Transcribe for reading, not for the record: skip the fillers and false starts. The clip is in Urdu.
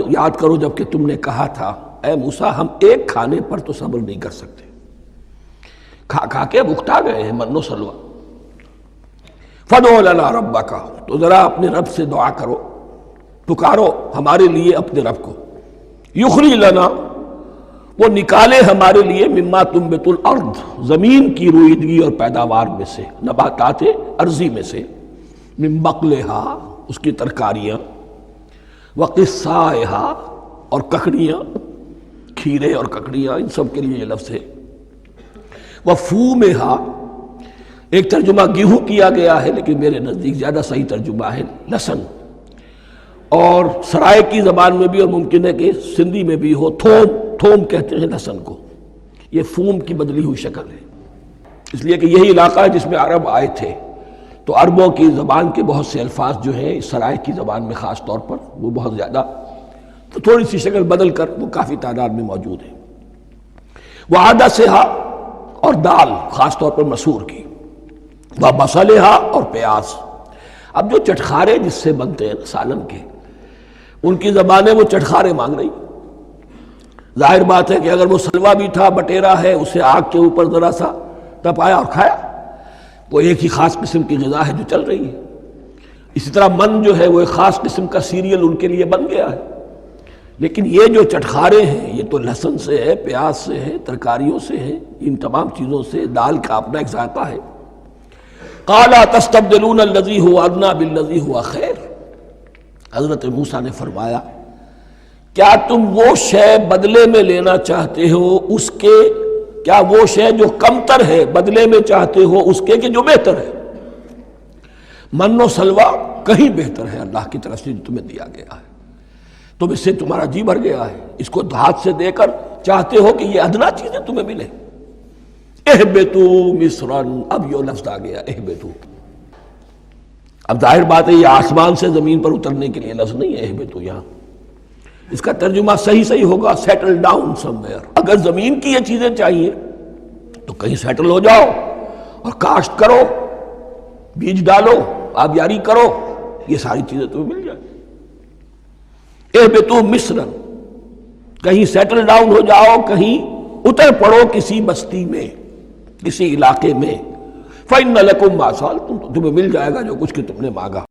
یاد کرو جب کہ تم نے کہا تھا اے موسیٰ ہم ایک کھانے پر تو صبر نہیں کر سکتے، کھا کھا کے بکتا گئے ہیں من و سلوہ۔ فَادْعُ لَنَا رَبَّكَ، تو ذرا اپنے رب سے دعا کرو، پکارو ہمارے لیے اپنے رب کو، یخرج لنا، وہ نکالے ہمارے لیے مما تنبت الارض، زمین کی روئیدگی اور پیداوار میں سے، نباتات ارضی میں سے، من بقلہا، اس کی ترکاریاں، وقصائہا، اور ککڑیاں، کھیرے اور ککڑیاں، ان سب کے لیے یہ لفظ ہے، وفومہا، ایک ترجمہ گیہوں کیا گیا ہے لیکن میرے نزدیک زیادہ صحیح ترجمہ ہے لہسن، اور سرائے کی زبان میں بھی اور ممکن ہے کہ سندھی میں بھی ہو تھوم، تھوم کہتے ہیں لہسن کو، یہ فوم کی بدلی ہوئی شکل ہے، اس لیے کہ یہی علاقہ ہے جس میں عرب آئے تھے، تو عربوں کی زبان کے بہت سے الفاظ جو ہیں اس سرائے کی زبان میں خاص طور پر وہ بہت زیادہ، تو تھوڑی سی شکل بدل کر وہ کافی تعداد میں موجود ہے۔ وعدسہا، اور دال خاص طور پر مسور کی، وبصلہا، اور پیاز۔ اب جو چٹخارے جس سے بنتے ہیں سالن کے، ان کی زبانیں وہ چٹخارے مانگ رہی، ظاہر بات ہے کہ اگر وہ سلوا بھی تھا، بٹیرا ہے، اسے آگ کے اوپر ذرا سا تپایا اور کھایا، وہ ایک ہی خاص قسم کی غذا ہے جو چل رہی ہے۔ اسی طرح من جو ہے وہ ایک خاص قسم کا سیریل ان کے لیے بن گیا ہے، لیکن یہ جو چٹخارے ہیں یہ تو لہسن سے ہے، پیاز سے ہے، ترکاریوں سے ہے، ان تمام چیزوں سے، دال کا اپنا ایک ذائقہ ہے۔ قَالَ تَسْتَبْدِلُونَ الَّذِي هُوَ أَدْنَىٰ بِالَّذِي هُوَ خَيْرٌ، حضرت موسیٰ نے فرمایا کیا تم وہ شے بدلے میں لینا چاہتے ہو اس کے، کیا وہ شے جو کمتر ہے بدلے میں چاہتے ہو اس کے کہ جو بہتر ہے؟ من و سلوہ کہیں بہتر ہے اللہ کی طرف سے جو تمہیں دیا گیا ہے، تم اس سے تمہارا جی بھر گیا ہے، اس کو ہاتھ سے دے کر چاہتے ہو کہ یہ ادنا چیزیں تمہیں ملے۔ اہبطوا مصرا، اب یہ لفظ آ گیا اہبطوا، اب ظاہر بات ہے یہ آسمان سے زمین پر اترنے کے لیے لفظ نہیں ہے اہبطوا، یہاں اس کا ترجمہ صحیح ہوگا سیٹل ڈاؤن سم ویئر، اگر زمین کی یہ چیزیں چاہیے تو کہیں سیٹل ہو جاؤ اور کاشت کرو، بیج ڈالو، آبیاری کرو، یہ ساری چیزیں تمہیں مل جائیں۔ اہبطوا مصرا، کہیں سیٹل ڈاؤن ہو جاؤ، کہیں اتر پڑو کسی بستی میں، کسی علاقے میں، فَإِنَّ لَكُمْ مَا سَأَلْتُمْ، تمہیں مل جائے گا جو کچھ کہ تم نے مانگا۔